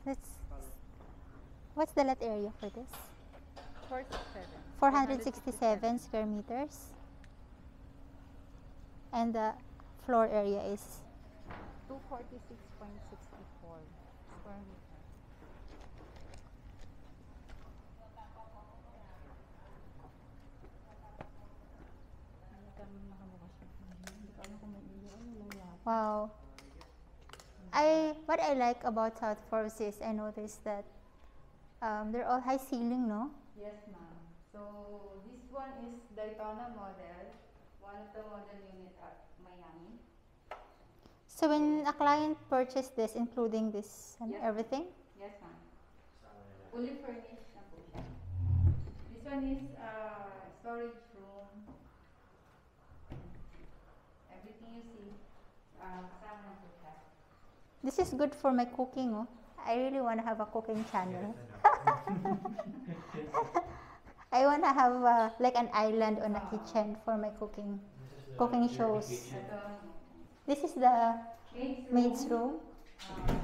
Let's. What's the lot area for this? 467. 467 square meters. And the floor area is 246.64 square meter. wow. What I like about South Forbes is I noticed that they're all high ceiling, no? Yes, ma'am. So this one is Daytona model, one of the model unit at Miami. So when a client purchased this, including this and Yes. everything, Yes, ma'am. Fully furnished na po siya. This one is storage room. Everything you see, kasama na po siya. this is good for my cooking, oh. I really want to have a cooking channel. I want to have like an island on a kitchen for my cooking shows. Ito, This is the maid's maid's room. room.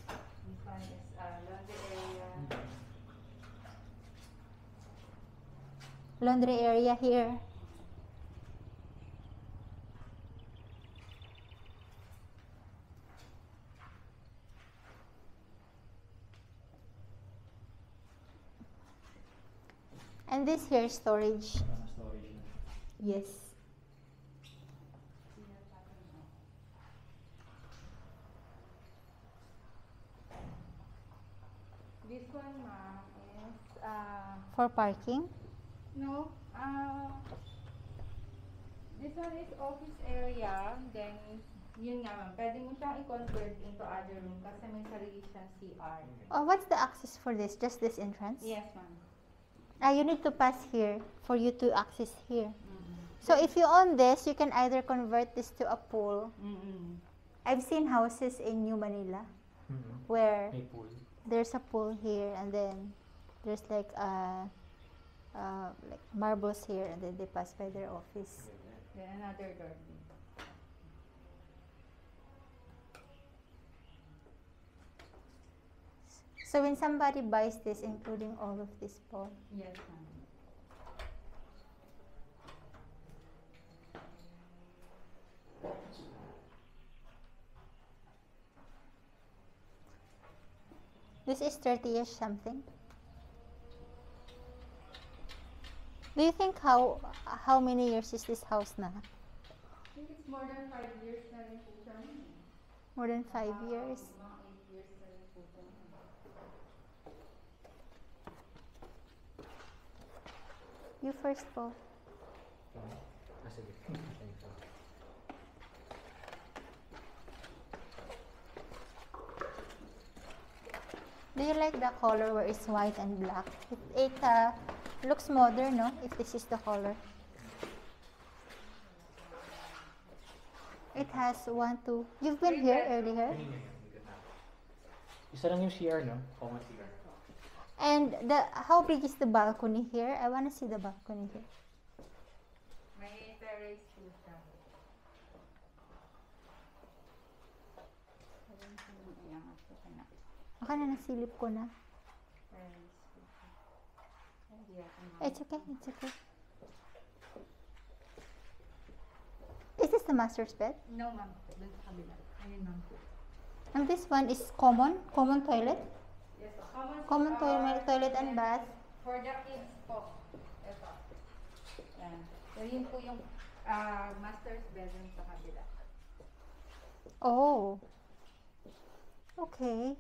This one is laundry area. Laundry area here. And this here storage. Yes. This one, ma'am, is For parking. no. This one is office area. Then, yun nga, ma'am. Pwede mo siyang i-convert into other room kasi may sarili siyang CR. Oh, what's the access for this? Just this entrance? Yes, ma'am. You need to pass here for you to access here. Mm-mm. So if you own this, you can either convert this to a pool. Mm-mm. I've seen houses in New Manila where there's a pool here and then there's like marbles here and then they pass by their office. Then another door. So when somebody buys this, including all of this pool, Yes, ma'am. this is 30ish something. Do you think how many years is this house na? I think it's more than 5 years na rin po siya. More than 5 years. Mga 8 years na rin po siya. You first po. Do you like the color where it's white and black? It looks modern, no? If this is the color. It has 1, 2. You've been here earlier. Isa lang yung CR, no? Common CR. And how big is the balcony here? I want to see the balcony here. May terrace po siya. Iangat ko ka na. Baka na nasilip ko na. Terrace po siya. Hindi ako It's okay, it's okay. Is this the master's bed? No, ma'am. Doon sa kabila. Ayun, ma'am. And this one is common toilet? Yes, Common toilet and bath. For the kids po. Ito. Yan. So, yun po yung master's bedroom sa kabila. Oh. Okay.